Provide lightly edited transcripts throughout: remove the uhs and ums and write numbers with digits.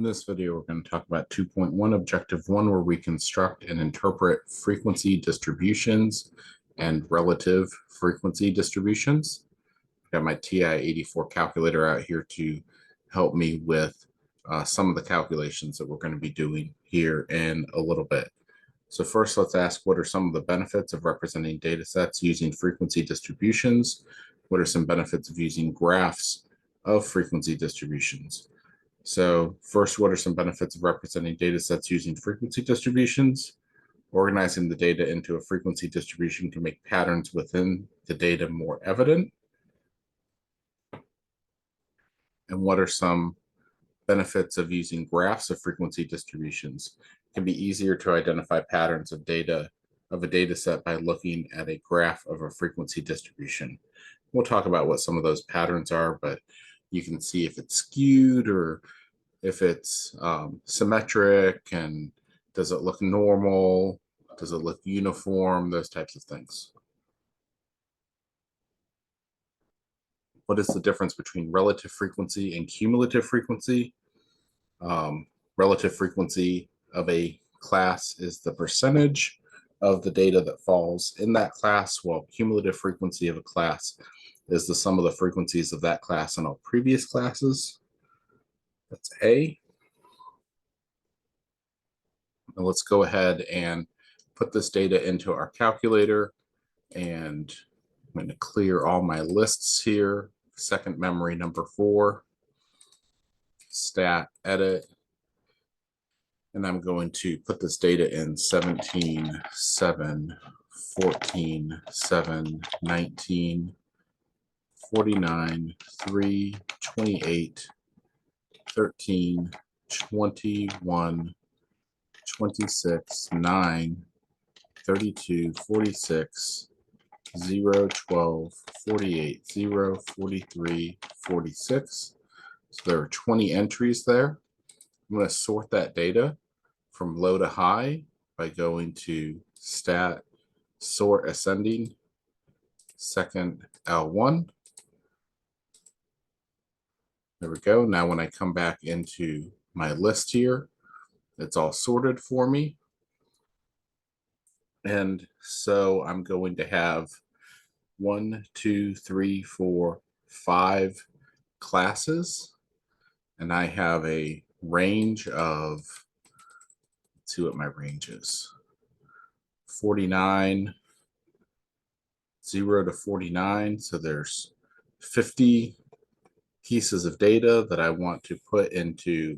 In this video, we're going to talk about 2.1 Objective 1, where we construct and interpret frequency distributions and relative frequency distributions. I've got my TI-84 calculator out here to help me with some of the calculations that we're going to be doing here in a little bit. So first, let's ask, what are some of the benefits of representing data sets using frequency distributions? What are some benefits of using graphs of frequency distributions? So first, what are some benefits of representing data sets using frequency distributions? Organizing the data into a frequency distribution can make patterns within the data more evident. And what are some benefits of using graphs of frequency distributions? It can be easier to identify patterns of data of a data set by looking at a graph of a frequency distribution. We'll talk about what some of those patterns are, but you can see if it's skewed or if it's symmetric, and does it look normal? Does it look uniform? Those types of things. What is the difference between relative frequency and cumulative frequency? Relative frequency of a class is the percentage of the data that falls in that class, while cumulative frequency of a class is the sum of the frequencies of that class in all previous classes. That's A. Now let's go ahead and put this data into our calculator, and I'm going to clear all my lists here. Second memory number 4, stat edit, and I'm going to put this data in 17, 7, 14, 7, 19, 49, 3, 28, 13, 21, 26, 9, 32, 46, 0, 12, 48, 0, 43, 46. So there are 20 entries there. I'm going to sort that data from low to high by going to stat sort ascending, second L1. There we go. Now when I come back into my list here, it's all sorted for me. And so I'm going to have 1, 2, 3, 4, 5 classes. And I have a range of, let's see what my range is, 49, 0 to 49. So there's 50 pieces of data that I want to put into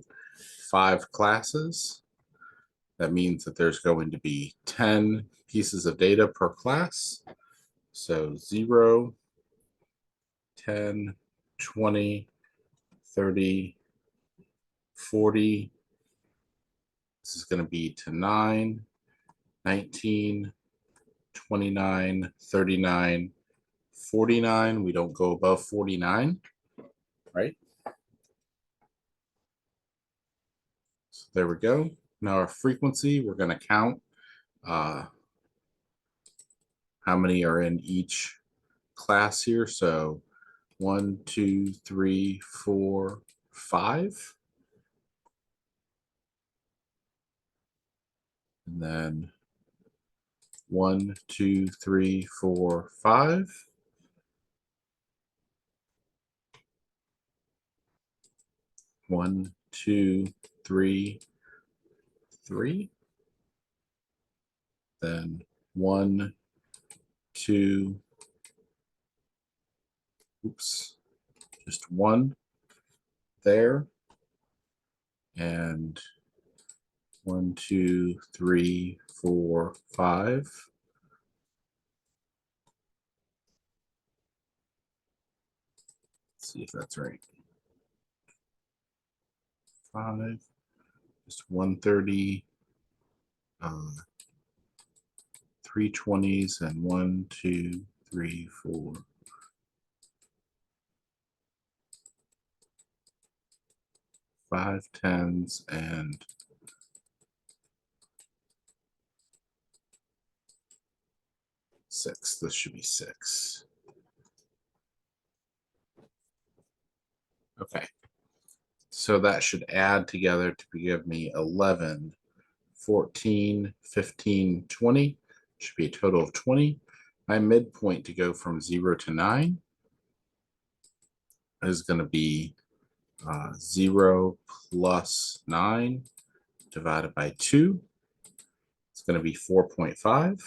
5 classes. That means that there's going to be 10 pieces of data per class. So 0, 10, 20, 30, 40. This is going to be to 9, 19, 29, 39, 49. We don't go above 49, right? So there we go. Now our frequency, we're going to count how many are in each class here. So 1, 2, 3, 4, 5. And then 1, 2, 3, 4, 5. One, 2, 3, 3. Then 1, 2, just 1 there. And 1, 2, 3, 4, 5. Let's see if that's right. 5, just 130, 3 20s, and 1, 2, 3, 4. 5 10s and 6. This should be 6. Okay. So that should add together to give me 11, 14, 15, 20. Should be a total of 20. My midpoint to go from 0 to 9 is going to be 0 plus 9 divided by 2. It's going to be 4.5.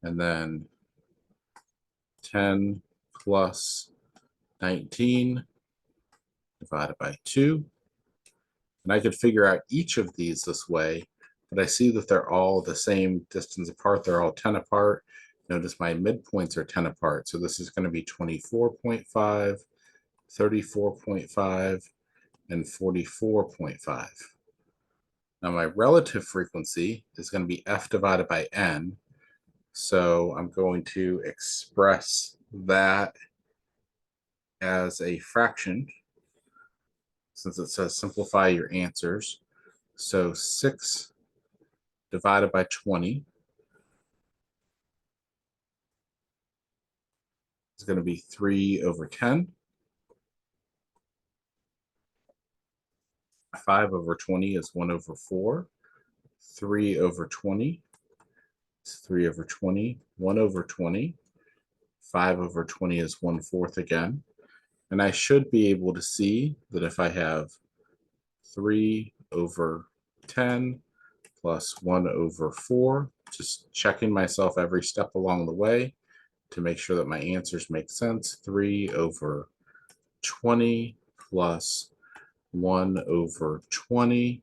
And then 10 plus 19 divided by 2. And I could figure out each of these this way, but I see that they're all the same distance apart. They're all 10 apart. Notice my midpoints are 10 apart. So this is going to be 24.5, 34.5, and 44.5. Now my relative frequency is going to be f divided by n. So I'm going to express that as a fraction, since it says simplify your answers. So 6 divided by 20 is going to be 3 over 10. 5 over 20 is 1 over 4. 3 over 20 is 3 over 20. 1 over 20. 5 over 20 is 1/4 again. And I should be able to see that if I have 3 over 10 plus 1 over 4, just checking myself every step along the way to make sure that my answers make sense. 3 over 20 plus 1 over 20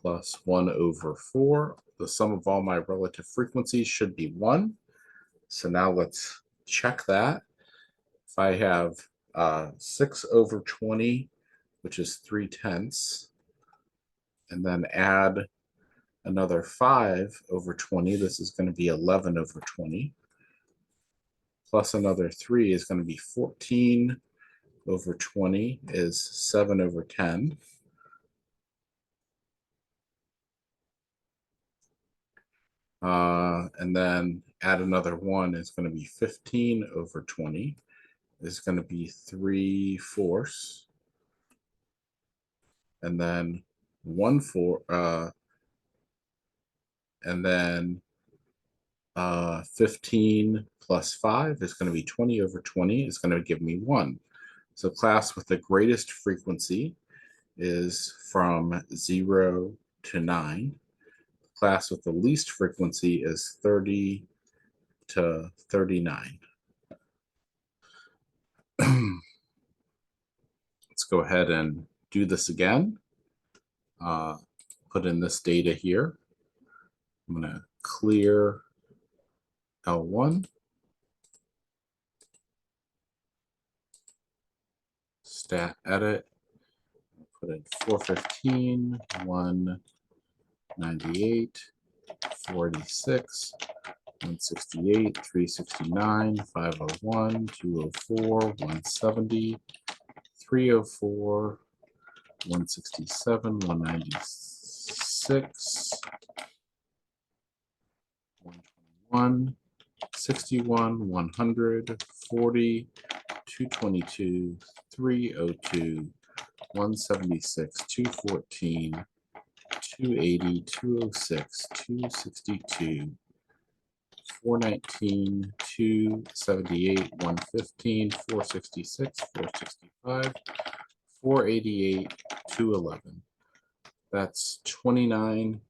plus 1 over 4. The sum of all my relative frequencies should be 1. So now let's check that. If I have 6 over 20, which is 3/10, and then add another 5 over 20, this is going to be 11 over 20, plus another 3 is going to be 14 over 20 is 7 over 10. And then add another 1 is going to be 15 over 20 is going to be 3/4. And then 1/4, and then 15 plus 5 is going to be 20 over 20 is going to give me 1. So class with the greatest frequency is from 0 to 9. Class with the least frequency is 30 to 39. Let's go ahead and do this again. Put in this data here. I'm going to clear L1. Stat edit. Put in 415, 198, 486, 168, 369, 501, 204, 170, 304, 167, 196, 121, 61, 100, 40, 222, 302, 176, 214, 280, 206, 262, 419, 278, 115, 466, 465, 488, 211. That's 29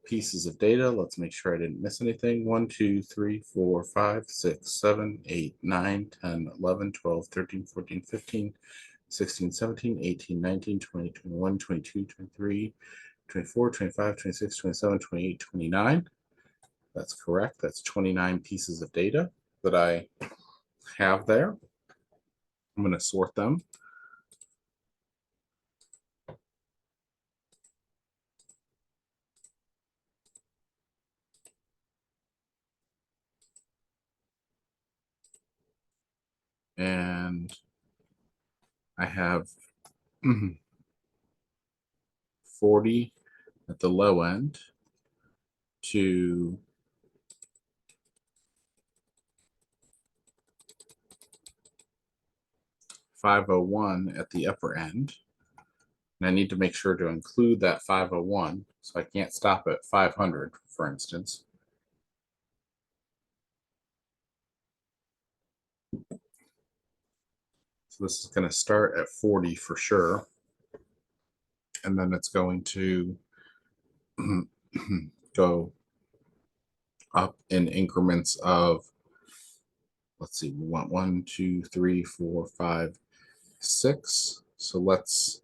pieces of data. Let's make sure I didn't miss anything. 1, 2, 3, 4, 5, 6, 7, 8, 9, 10, 11, 12, 13, 14, 15, 16, 17, 18, 19, 20, 21, 22, 23, 24, 25, 26, 27, 28, 29. That's correct. That's 29 pieces of data that I have there. I'm going to sort them. And I have 40 at the low end to 501 at the upper end. And I need to make sure to include that 501, so I can't stop at 500, for instance. So this is going to start at 40 for sure. And then it's going to go up in increments of, let's see, we want 1, 2, 3, 4, 5, 6. So let's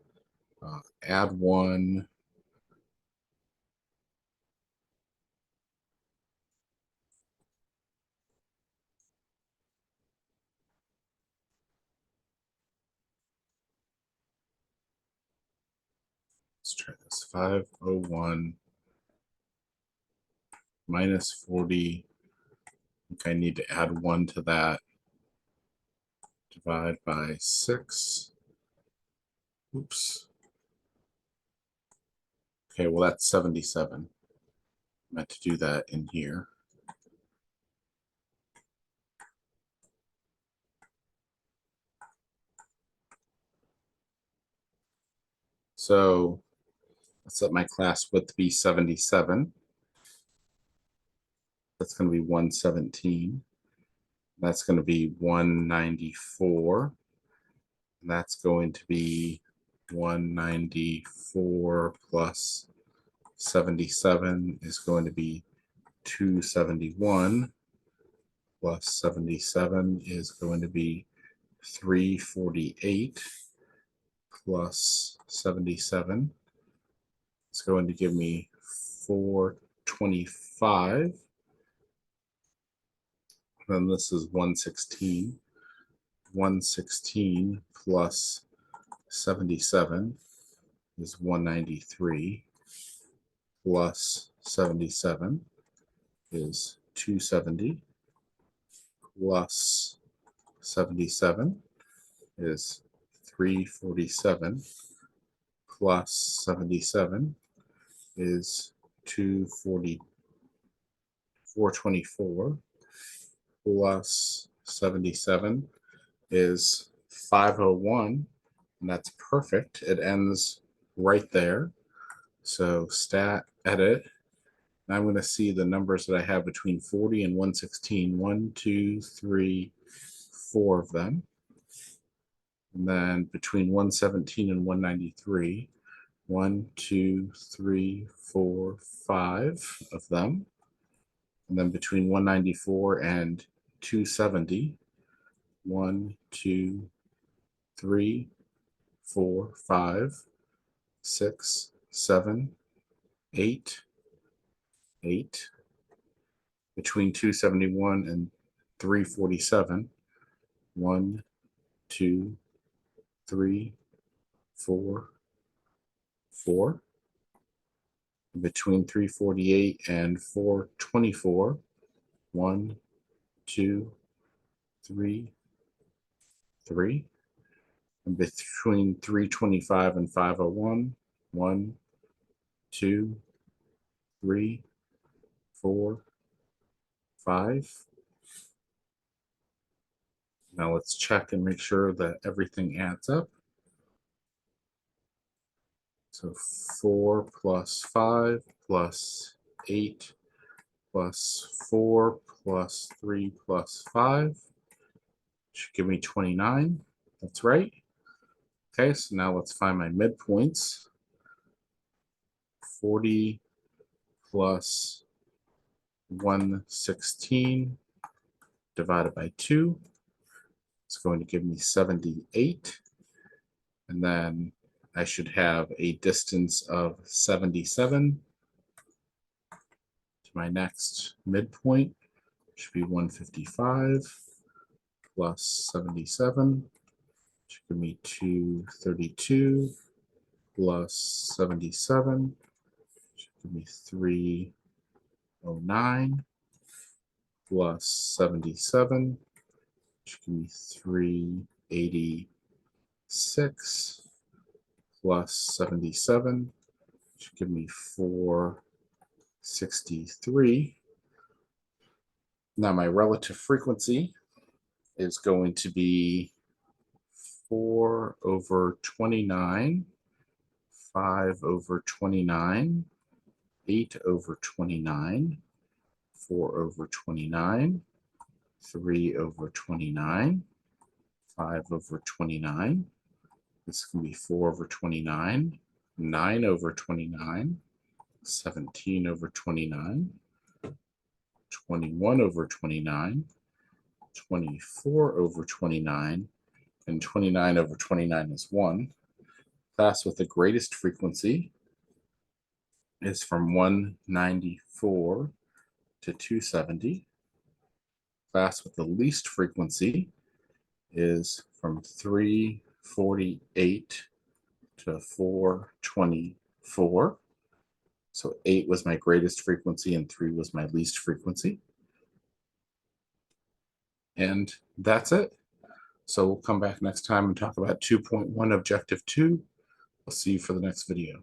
add 1. Let's try this. 501 minus 40. I think I need to add 1 to that. Divide by 6. Oops. Okay, well, that's 77. I meant to do that in here. So let's let my class width be 77. That's going to be 117. That's going to be 194. And that's going to be 194 plus 77 is going to be 271. Plus 77 is going to be 348. Plus 77. It's going to give me 425. Then this is 116. 116 plus 77 is 193. Plus 77 is 270. Plus 77 is 347. Plus 77 is 424. Plus 77 is 501, and that's perfect. It ends right there. So stat edit. And I'm going to see the numbers that I have between 40 and 116. 1, 2, 3, 4 of them. And then between 117 and 193. 1, 2, 3, 4, 5 of them. And then between 194 and 270. 1, 2, 3, 4, 5, 6, 7, 8, 8. Between 271 and 347. 1, 2, 3, 4, 4. Between 348 and 424. 1, 2, 3, 3. And between 325 and 501. 1, 2, 3, 4, 5. Now let's check and make sure that everything adds up. So 4 plus 5 plus 8 plus 4 plus 3 plus 5 should give me 29. That's right. Okay, so now let's find my midpoints. 40 plus 116 divided by 2 is going to give me 78. And then I should have a distance of 77 to my next midpoint. Should be 155 plus 77. Should give me 232 plus 77. Should give me 309 plus 77. Should give me 386 plus 77. Should give me 463. Now my relative frequency is going to be 4 over 29, 5 over 29, 8 over 29, 4 over 29, 3 over 29, 5 over 29. This can be 4 over 29, 9 over 29, 17 over 29, 21 over 29, 24 over 29, and 29 over 29 is 1. Class with the greatest frequency is from 194 to 270. Class with the least frequency is from 348 to 424. So 8 was my greatest frequency and 3 was my least frequency. And that's it. So we'll come back next time and talk about 2.1 Objective 2. We'll see you for the next video.